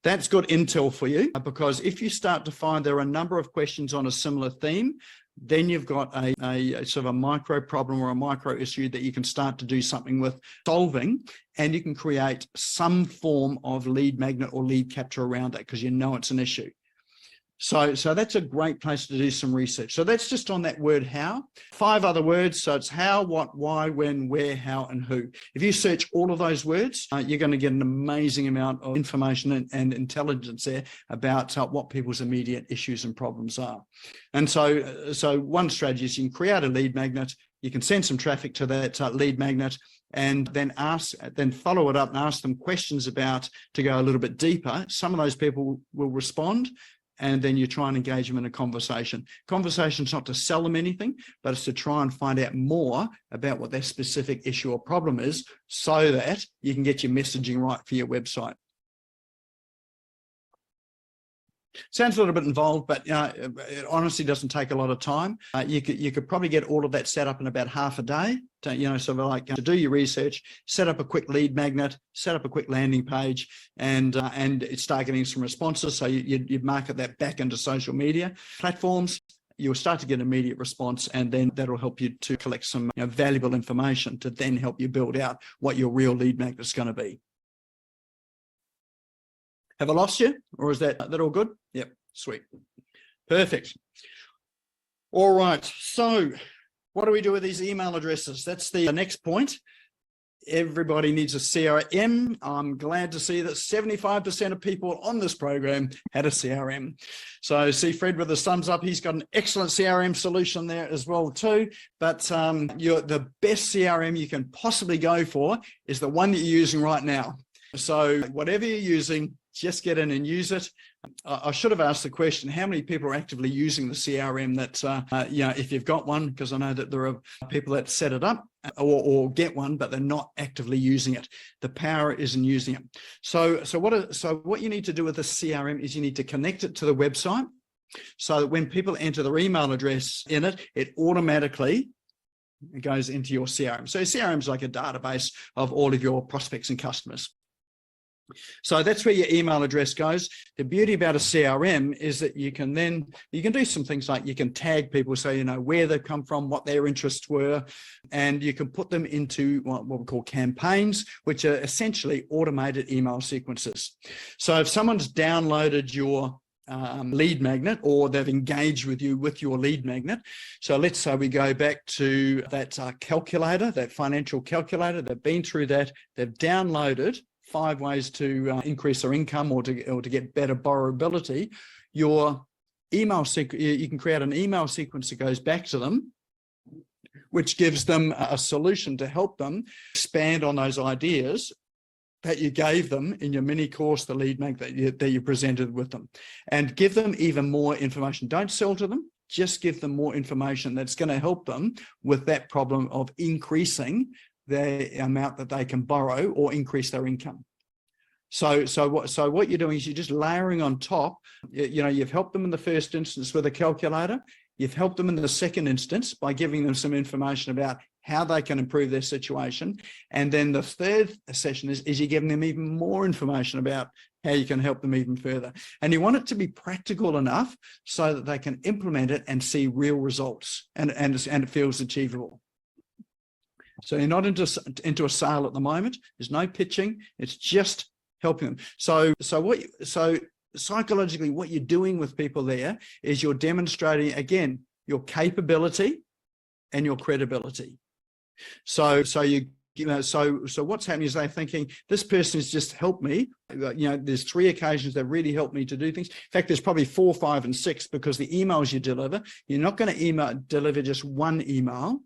That's good intel for you, because if you start to find there are a number of questions on a similar theme, then you've got a sort of a micro problem or a micro issue that you can start to do something with solving, and you can create some form of lead magnet or lead capture around that because you know it's an issue. So that's a great place to do some research. So that's just on that word how. 5 other words. So it's how, what, why, when, where, how, and who. If you search all of those words, you're going to get an amazing amount of information and intelligence there about what people's immediate issues and problems are. And so one strategy is you can create a lead magnet. You can send some traffic to that lead magnet, and then follow it up and ask them questions to go a little bit deeper. Some of those people will respond, and then you try and engage them in a conversation. Conversation's not to sell them anything, but it's to try and find out more about what their specific issue or problem is so that you can get your messaging right for your website. Sounds a little bit involved, but it honestly doesn't take a lot of time. You could probably get all of that set up in about half a day. To do your research, set up a quick lead magnet, set up a quick landing page, and start getting some responses. So you market that back into social media platforms. You'll start to get immediate response, and then that'll help you to collect some valuable information to then help you build out what your real lead magnet is going to be. Have I lost you, or is that all good? Yep, sweet. Perfect. All right, so what do we do with these email addresses? That's the next point. Everybody needs a CRM. I'm glad to see that 75% of people on this program had a CRM. So see Fred with his thumbs up. He's got an excellent CRM solution there as well too. But the best CRM you can possibly go for is the one that you're using right now. So whatever you're using, just get in and use it. I should have asked the question, how many people are actively using the CRM if you've got one, because I know that there are people that set it up or get one, but they're not actively using it. The power is in using it. So what you need to do with the CRM is you need to connect it to the website so that when people enter their email address in it, it automatically goes into your CRM. So CRM is like a database of all of your prospects and customers. So that's where your email address goes. The beauty about a CRM is that you can do some things like you can tag people so you know where they've come from, what their interests were, and you can put them into what we call campaigns, which are essentially automated email sequences. So if someone's downloaded your lead magnet, or they've engaged with you with your lead magnet. So let's say we go back to that calculator, that financial calculator. They've been through that. They've downloaded 5 ways to increase their income or to get better borrowability. Your email you can create an email sequence that goes back to them, which gives them a solution to help them expand on those ideas that you gave them in your mini course, the lead magnet that you presented with them, and give them even more information. Don't sell to them, just give them more information that's going to help them with that problem of increasing the amount that they can borrow or increase their income. So what you're doing is you're just layering on top. You've helped them in the first instance with a calculator. You've helped them in the second instance by giving them some information about how they can improve their situation. And then the third session is you're giving them even more information about how you can help them even further. And you want it to be practical enough so that they can implement it and see real results and it feels achievable. So you're not into a sale at the moment. There's no pitching. It's just helping them. So psychologically, what you're doing with people there is you're demonstrating, again, your capability and your credibility. So what's happening is they're thinking, this person has just helped me. There's 3 occasions that really helped me to do things. In fact, there's probably 4, 5, and 6, because the emails you deliver, you're not going to deliver just one email.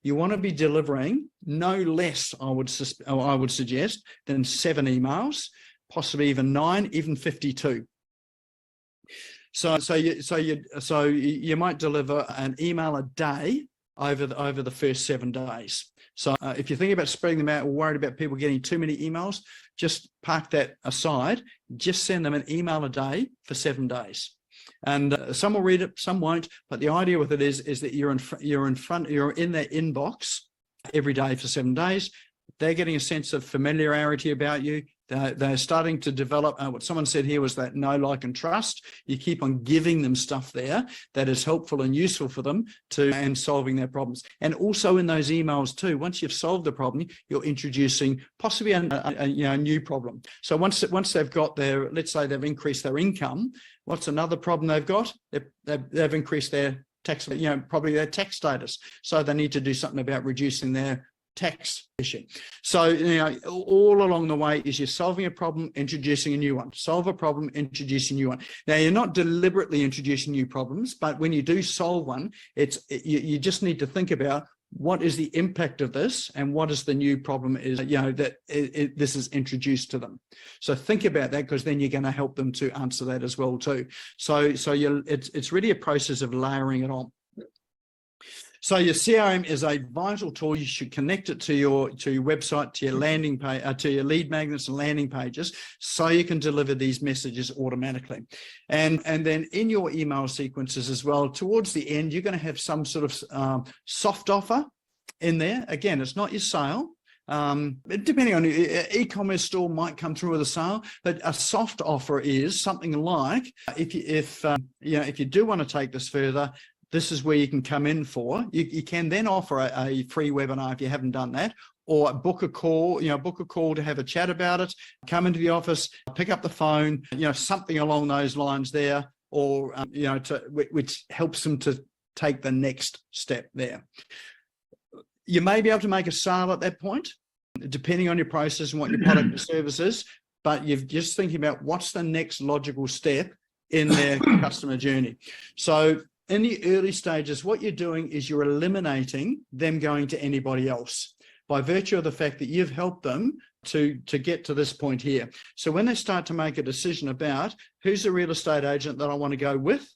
You want to be delivering no less, I would suggest, than 7 emails, possibly even 9, even 52. So you might deliver an email a day over the first 7 days. So if you think about spreading them out or worried about people getting too many emails, just park that aside. Just send them an email a day for 7 days. And some will read it, some won't. But the idea with it is that you're in their inbox every day for 7 days. They're getting a sense of familiarity about you. They're starting to develop, what someone said here was that know, like, and trust. You keep on giving them stuff there that is helpful and useful for them and solving their problems. And also in those emails too, once you've solved the problem, you're introducing possibly a new problem. So once they've got let's say they've increased their income, what's another problem they've got? They've increased their tax, probably their tax status. So they need to do something about reducing their tax issue. So, all along the way is you're solving a problem, introducing a new one. Solve a problem, introduce a new one. Now, you're not deliberately introducing new problems, but when you do solve one, you just need to think about what is the impact of this and what is the new problem is, this is introduced to them. So think about that, because then you're going to help them to answer that as well too. So it's really a process of layering it on. So your CRM is a vital tool. You should connect it to your website, to your landing page, to your lead magnets and landing pages, so you can deliver these messages automatically. And then in your email sequences as well, towards the end, you're going to have some sort of soft offer in there. Again, it's not your sale. Depending on e-commerce store might come through with a sale, but a soft offer is something like if you do want to take this further, this is where you can come in for. You can then offer a free webinar if you haven't done that, or book a call to have a chat about it, come into the office, pick up the phone, something along those lines there, or, which helps them to take the next step there. You may be able to make a sale at that point, depending on your process and what your product or service is, but you're just thinking about what's the next logical step in their customer journey. So in the early stages, what you're doing is you're eliminating them going to anybody else by virtue of the fact that you've helped them to get to this point here. So when they start to make a decision about who's the real estate agent that I want to go with,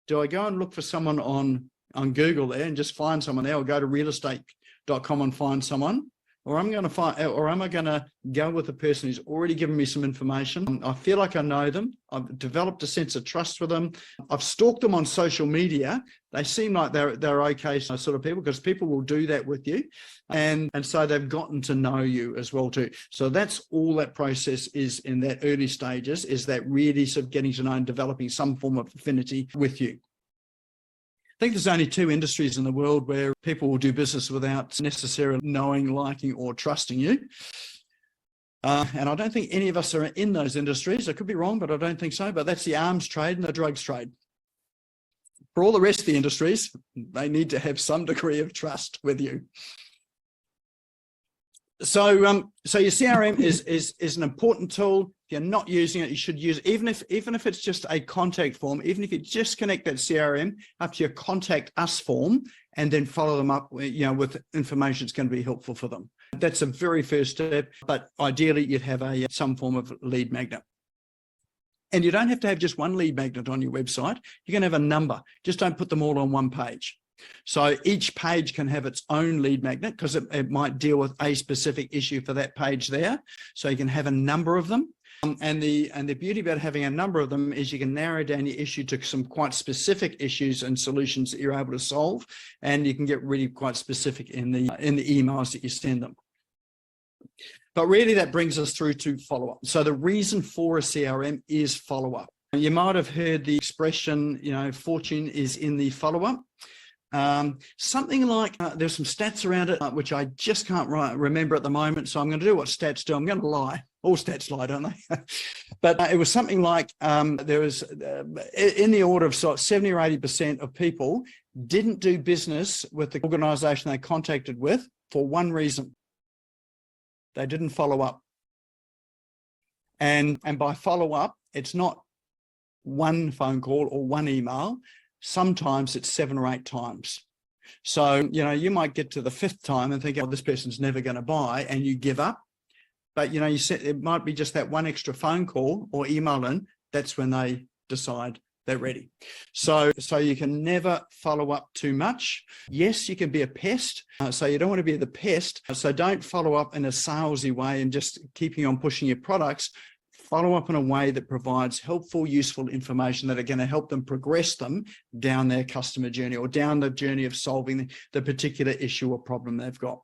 do I go and look for someone on Google there and just find someone there, or go to realestate.com and find someone? Or am I going to go with a person who's already given me some information? I feel like I know them. I've developed a sense of trust for them. I've stalked them on social media. They seem like they're okay sort of people, because people will do that with you. And so they've gotten to know you as well too. So that's all that process is in that early stages, is that really sort of getting to know and developing some form of affinity with you. I think there's only 2 industries in the world where people will do business without necessarily knowing, liking, or trusting you. And I don't think any of us are in those industries. I could be wrong, but I don't think so. But that's the arms trade and the drugs trade. For all the rest of the industries, they need to have some degree of trust with you. So your CRM is an important tool. If you're not using it, you should use it, even if it's just a contact form. Even if you just connect that CRM up to your contact us form, and then follow them up, with information that's going to be helpful for them. That's a very first step. But ideally, you'd have some form of lead magnet. And you don't have to have just one lead magnet on your website. You can have a number. Just don't put them all on one page. So each page can have its own lead magnet, because it might deal with a specific issue for that page there. So you can have a number of them. And the beauty about having a number of them is you can narrow down your issue to some quite specific issues and solutions that you're able to solve, and you can get really quite specific in the emails that you send them. But really that brings us through to follow-up. So the reason for a CRM is follow-up. You might have heard the expression, fortune is in the follow-up. Something like, there's some stats around it, which I just can't remember at the moment. So I'm going to do what stats do. I'm going to lie. All stats lie, don't they? But it was something like there was in the order of 70 or 80% of people didn't do business with the organization they contacted with for one reason. They didn't follow up. And by follow up, it's not one phone call or one email. Sometimes it's 7 or 8 times. So, you might get to the 5th time and think, oh, this person's never going to buy, and you give up. But, you said it might be just that one extra phone call or email in. That's when they decide they're ready. So you can never follow up too much. Yes, you can be a pest. So you don't want to be the pest. So don't follow up in a salesy way and just keeping on pushing your products. Follow up in a way that provides helpful, useful information that are going to help them progress them down their customer journey or down the journey of solving the particular issue or problem they've got.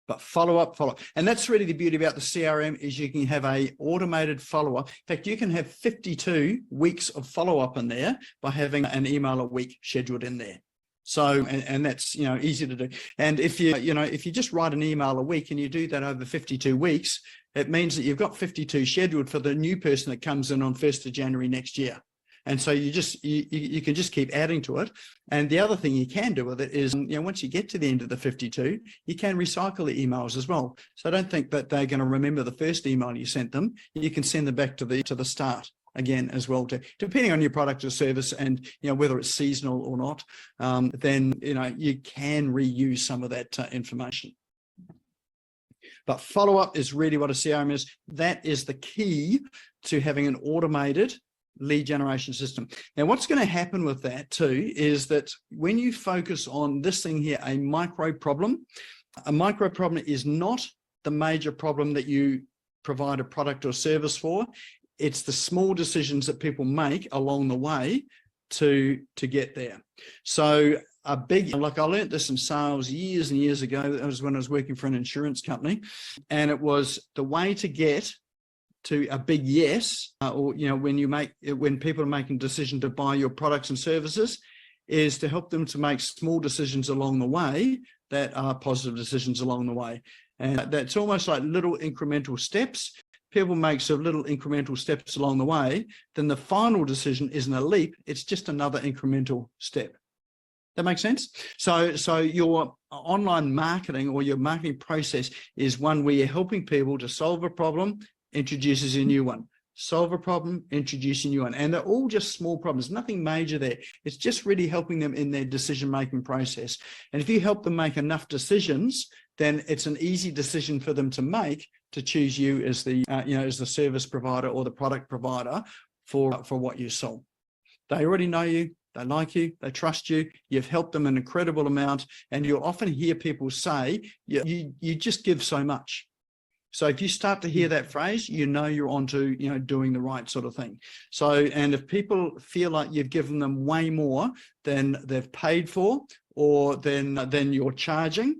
But follow up. And that's really the beauty about the CRM is you can have a automated follow-up. In fact, you can have 52 weeks of follow-up in there by having an email a week scheduled in there. So, and that's, easy to do. And if you just write an email a week and you do that over 52 weeks, it means that you've got 52 scheduled for the new person that comes in on 1st of January next year. And so you can just keep adding to it. And the other thing you can do with it is, once you get to the end of the 52, you can recycle the emails as well. So I don't think that they're going to remember the first email you sent them. You can send them back to the start again as well, depending on your product or service and whether it's seasonal or not. Then you can reuse some of that information. But follow-up is really what a CRM is. That is the key to having an automated lead generation system. Now, what's going to happen with that too is that when you focus on this thing here, a micro problem is not the major problem that you provide a product or service for. It's the small decisions that people make along the way to get there. So a big, like I learned this in sales years and years ago. That was when I was working for an insurance company, and it was the way to get to a big yes, or when people are making a decision to buy your products and services, is to help them to make small decisions along the way that are positive decisions along the way. And that's almost like little incremental steps. People make sort of little incremental steps along the way, then the final decision isn't a leap, it's just another incremental step. That makes sense? So your online marketing or your marketing process is one where you're helping people to solve a problem, introduces a new one. Solve a problem, introduce a new one. And they're all just small problems, nothing major there. It's just really helping them in their decision-making process. And if you help them make enough decisions, then it's an easy decision for them to make to choose you as the, as the service provider or the product provider for what you sell. They already know you, they like you, they trust you, you've helped them an incredible amount. And you'll often hear people say, you just give so much. So if you start to hear that phrase, you're onto, doing the right sort of thing. So, and if people feel like you've given them way more than they've paid for, or then you're charging,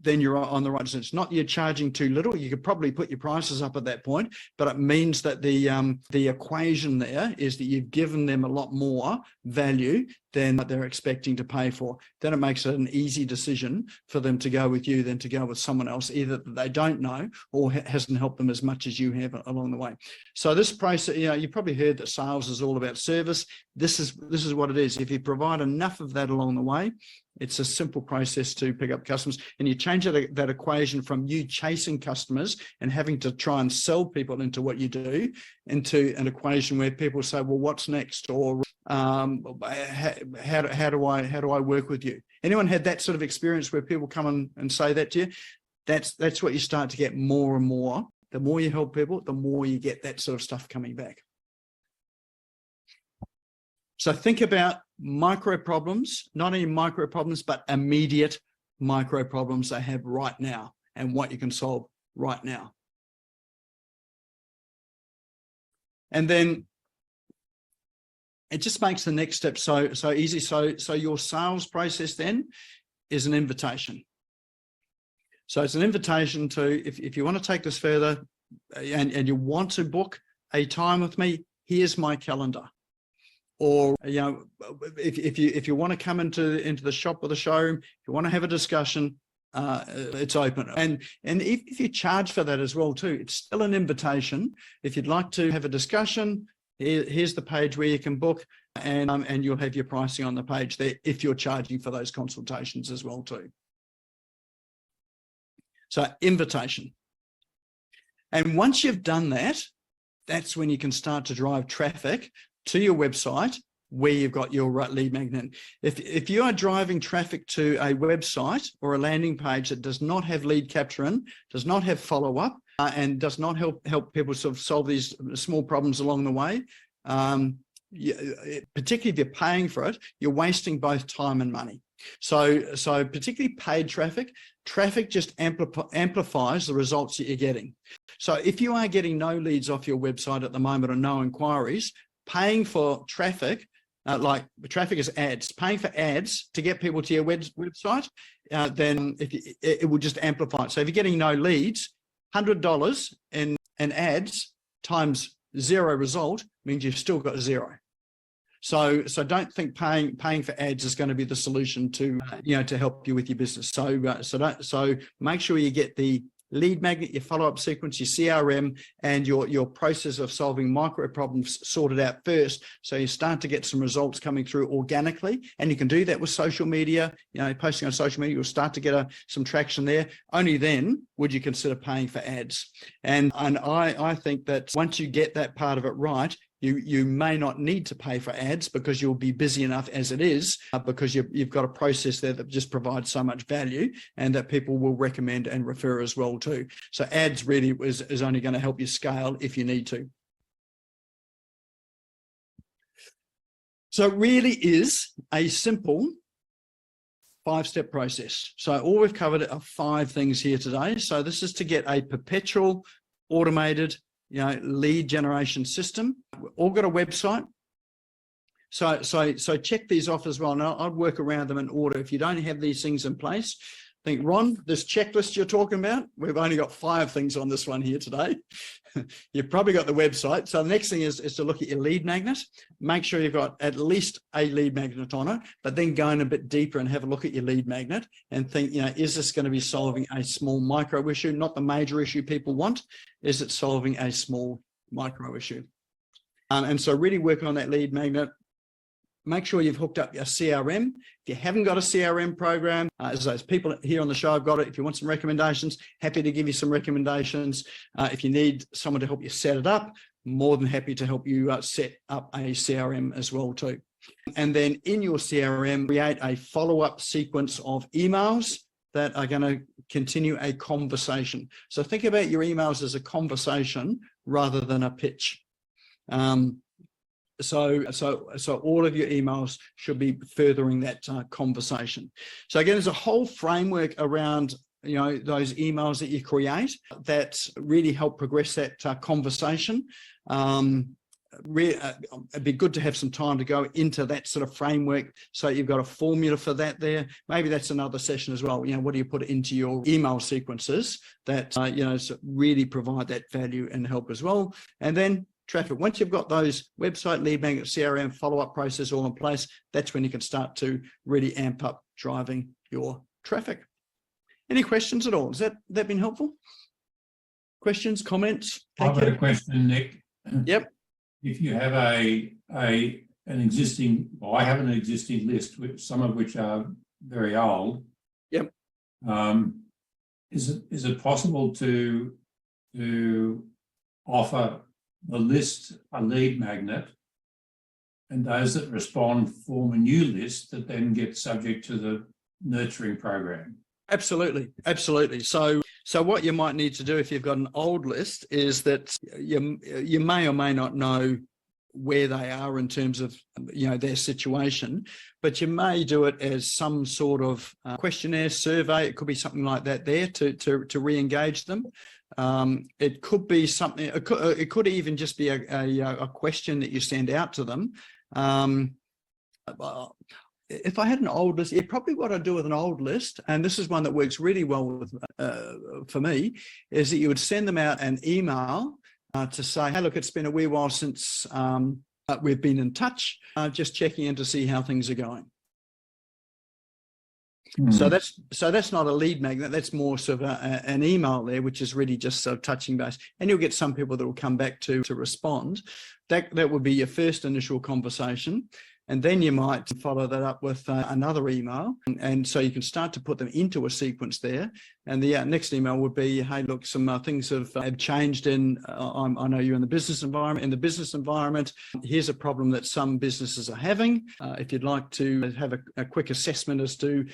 then you're on the right decision. It's not you're charging too little. You could probably put your prices up at that point, but it means that the equation there is that you've given them a lot more value than they're expecting to pay for. Then it makes it an easy decision for them to go with you than to go with someone else, either that they don't know or hasn't helped them as much as you have along the way. So this process, you probably heard that sales is all about service. This is what it is. If you provide enough of that along the way, it's a simple process to pick up customers, and you change that equation from you chasing customers and having to try and sell people into what you do into an equation where people say, well, what's next? Or how do I work with you? Anyone had that sort of experience where people come and say that to you? That's what you start to get more and more. The more you help people, the more you get that sort of stuff coming back. So think about micro problems, not only micro problems, but immediate micro problems they have right now and what you can solve right now. And then it just makes the next step so easy. So your sales process then is an invitation. So it's an invitation to, if you want to take this further and you want to book a time with me, here's my calendar. Or, you know, if you want to come into the shop or the showroom, if you want to have a discussion, it's open. And if you charge for that as well too, it's still an invitation. If you'd like to have a discussion, here's the page where you can book, and you'll have your pricing on the page there if you're charging for those consultations as well too. So invitation. And once you've done that, that's when you can start to drive traffic to your website where you've got your lead magnet. If you are driving traffic to a website or a landing page that does not have lead capture in, does not have follow-up, and does not help people sort of solve these small problems along the way, particularly if you're paying for it, you're wasting both time and money. So particularly paid traffic just amplifies the results that you're getting. So if you are getting no leads off your website at the moment or no inquiries, paying for traffic, like traffic is ads, paying for ads to get people to your website, then it will just amplify it. So if you're getting no leads, $100 in ads times 0 result means you've still got 0. So don't think paying for ads is going to be the solution to to help you with your business. So make sure you get the lead magnet, your follow-up sequence, your CRM, and your process of solving micro problems sorted out first. So you start to get some results coming through organically, and you can do that with social media. Posting on social media, you'll start to get some traction there. Only then would you consider paying for ads. And I think that once you get that part of it right, you may not need to pay for ads because you'll be busy enough as it is, because you've got a process there that just provides so much value and that people will recommend and refer as well too. So ads really is only going to help you scale if you need to. So it really is a simple 5-step process. So all we've covered are 5 things here today. So this is to get a perpetual automated lead generation system. We've all got a website. So check these off as well. Now I'd work around them in order. If you don't have these things in place, think, Ron, this checklist you're talking about, we've only got 5 things on this one here today. You've probably got the website. So the next thing is to look at your lead magnet. Make sure you've got at least a lead magnet on it, but then go in a bit deeper and have a look at your lead magnet and think, is this going to be solving a small micro issue, not the major issue people want? Is it solving a small micro issue? And so really work on that lead magnet. Make sure you've hooked up your CRM. If you haven't got a CRM program, as those people here on the show have got it, if you want some recommendations, happy to give you some recommendations. If you need someone to help you set it up, more than happy to help you set up a CRM as well too. And then in your CRM, create a follow-up sequence of emails that are going to continue a conversation. So think about your emails as a conversation rather than a pitch. So all of your emails should be furthering that conversation. So again, there's a whole framework around those emails that you create that really help progress that conversation. It'd be good to have some time to go into that sort of framework. So you've got a formula for that there. Maybe that's another session as well. What do you put into your email sequences that really provide that value and help as well? And then traffic. Once you've got those website, lead magnet, CRM, follow-up process all in place, that's when you can start to really amp up driving your traffic. Any questions at all? Has that been helpful? Questions, comments? I've got a question, Nick. Yep. If you have an existing, well, I have an existing list, some of which are very old. Yep. Is it possible to offer the list a lead magnet, and those that respond form a new list that then get subject to the nurturing program? Absolutely. So what you might need to do if you've got an old list is that you may or may not know where they are in terms of, their situation, but you may do it as some sort of questionnaire survey. It could be something like that there to re-engage them. It could be something, it could even just be a question that you send out to them. If I had an old list, probably what I'd do with an old list, and this is one that works really well with, for me, is that you would send them out an email to say, hey, look, it's been a wee while since we've been in touch, just checking in to see how things are going. So that's not a lead magnet. That's more sort of an email there, which is really just sort of touching base. And you'll get some people that will come back to respond. That would be your first initial conversation. And then you might follow that up with another email. And so you can start to put them into a sequence there. And the next email would be, hey, look, some things have changed in, I know you're in the business environment. In the business environment, here's a problem that some businesses are having. If you'd like to have a quick assessment as to,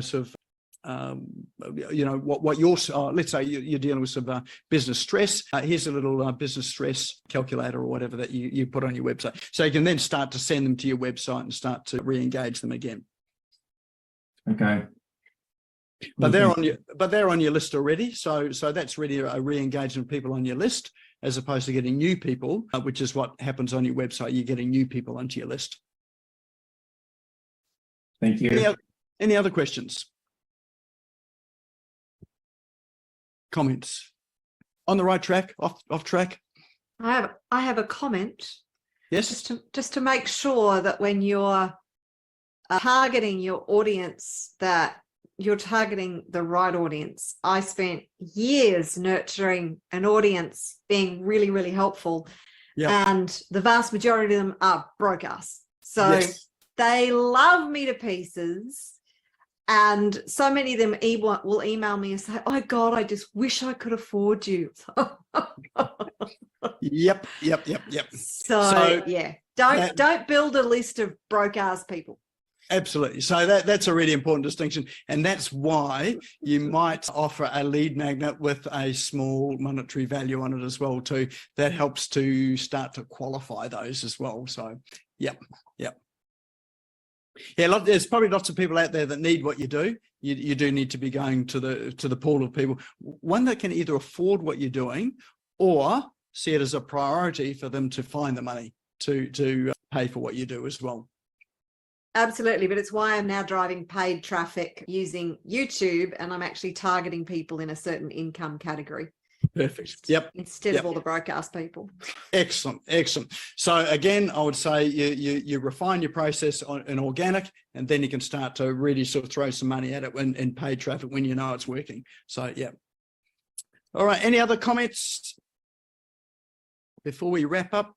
sort of, what your, let's say you're dealing with some business stress. Here's a little business stress calculator or whatever that you put on your website. So you can then start to send them to your website and start to re-engage them again. Okay. But they're on your list already. So that's really a re-engagement of people on your list, as opposed to getting new people, which is what happens on your website. You're getting new people onto your list. Thank you. Any other questions? Comments? On the right track? Off track? I have a comment. Yes. Just to make sure that when you're targeting your audience, that you're targeting the right audience. I spent years nurturing an audience, being really, really helpful. Yeah. And the vast majority of them are brokers. So yes, they love me to pieces. And so many of them will email me and say, oh God, I just wish I could afford you. Yep. So yeah, don't build a list of broke-ass people. Absolutely. So that's a really important distinction. And that's why you might offer a lead magnet with a small monetary value on it as well too. That helps to start to qualify those as well. So yep. Yeah, there's probably lots of people out there that need what you do. You do need to be going to the pool of people, one that can either afford what you're doing or see it as a priority for them to find the money to pay for what you do as well. Absolutely, but it's why I'm now driving paid traffic using YouTube, and I'm actually targeting people in a certain income category. Perfect. Yep. Instead of all the broke-ass people. Excellent. So again, I would say you refine your process in organic, and then you can start to really sort of throw some money at it in paid traffic when you know it's working. So yeah. All right. Any other comments before we wrap up?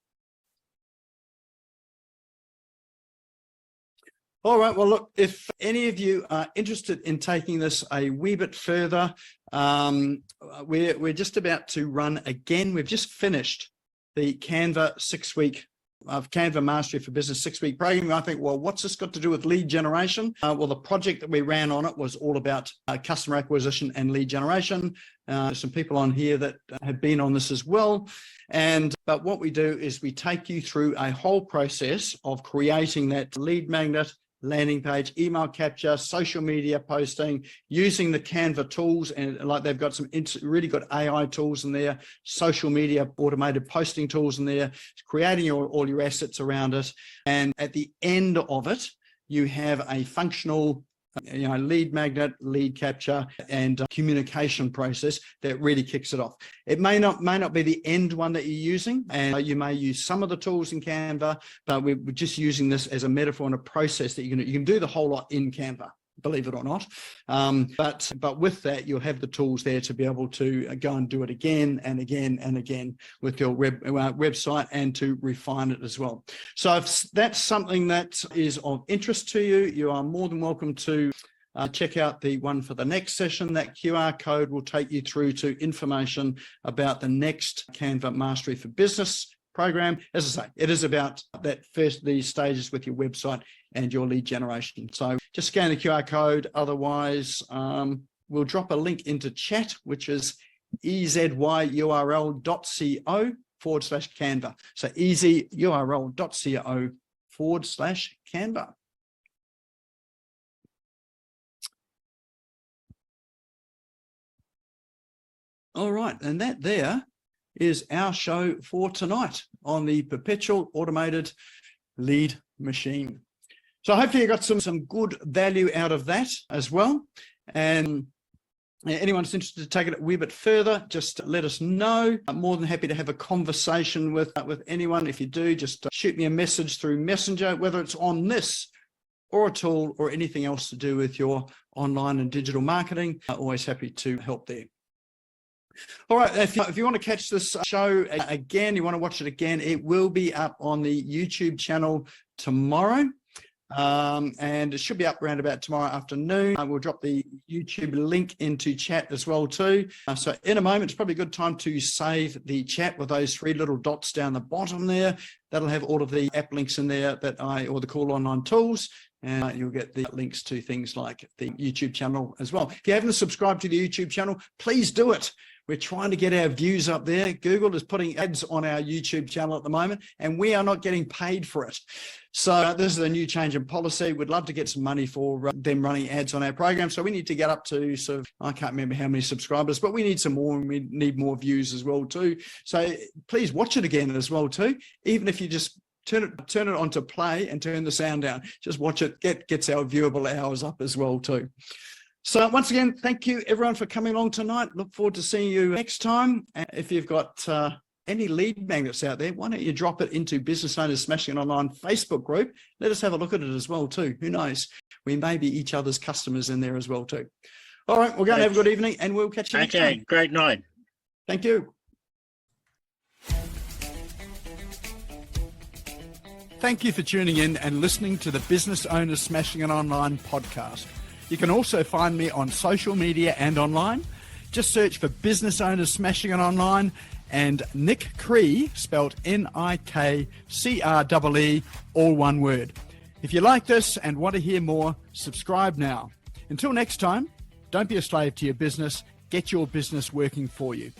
All right. Well, look, if any of you are interested in taking this a wee bit further, we're just about to run again. We've just finished the Canva 6-week of Canva Mastery for Business 6-week program. I think, well, what's this got to do with lead generation? Well, the project that we ran on it was all about customer acquisition and lead generation. There's some people on here that have been on this as well. But what we do is we take you through a whole process of creating that lead magnet, landing page, email capture, social media posting, using the Canva tools, and like they've got some really good AI tools in there, social media automated posting tools in there, creating all your assets around it. And at the end of it, you have a functional lead magnet, lead capture, and communication process that really kicks it off. It may not be the end one that you're using, and you may use some of the tools in Canva, but we're just using this as a metaphor and a process that you can do the whole lot in Canva, believe it or not. But with that, you'll have the tools there to be able to go and do it again and again and again with your website, and to refine it as well. So if that's something that is of interest to you, you are more than welcome to check out the one for the next session. That QR code will take you through to information about the next Canva Mastery for Business program. As I say, it is about these stages with your website and your lead generation. So just scan the QR code. Otherwise, we'll drop a link into chat, which is ezyurl.co/ easy.co.canva. So easyurl.co/Canva. All right, and that there is our show for tonight on the Perpetual Automated Lead Machine. So hopefully you got some good value out of that as well. And anyone that's interested to take it a wee bit further, just let us know. I'm more than happy to have a conversation with anyone. If you do, just shoot me a message through Messenger, whether it's on this or a tool or anything else to do with your online and digital marketing. Always happy to help there. All right, if you want to catch this show again, you want to watch it again, it will be up on the YouTube channel tomorrow. And it should be up around about tomorrow afternoon. We'll drop the YouTube link into chat as well too. So in a moment, it's probably a good time to save the chat with those 3 little dots down the bottom there. That'll have all of the app links in there or the Call Online tools. And you'll get the links to things like the YouTube channel as well. If you haven't subscribed to the YouTube channel, please do it. We're trying to get our views up there. Google is putting ads on our YouTube channel at the moment, and we are not getting paid for it. So this is a new change in policy. We'd love to get some money for them running ads on our program. So we need to get up to sort of, I can't remember how many subscribers, but we need some more, and we need more views as well too. So please watch it again as well too. Even if you just turn it on to play and turn the sound down, just watch it, gets our viewable hours up as well too. So once again, thank you everyone for coming along tonight. Look forward to seeing you next time. And if you've got any lead magnets out there, why don't you drop it into Business Owners Smashing It Online Facebook group? Let us have a look at it as well too. Who knows? We may be each other's customers in there as well too. All right, we're going to have a good evening and we'll catch you next time. Okay, great night. Thank you. Thank you for tuning in and listening to the Business Owners Smashing It Online podcast. You can also find me on social media and online. Just search for Business Owners Smashing It Online and Nik Cree, spelled Nikree, all one word. If you like this and want to hear more, subscribe now. Until next time, don't be a slave to your business. Get your business working for you.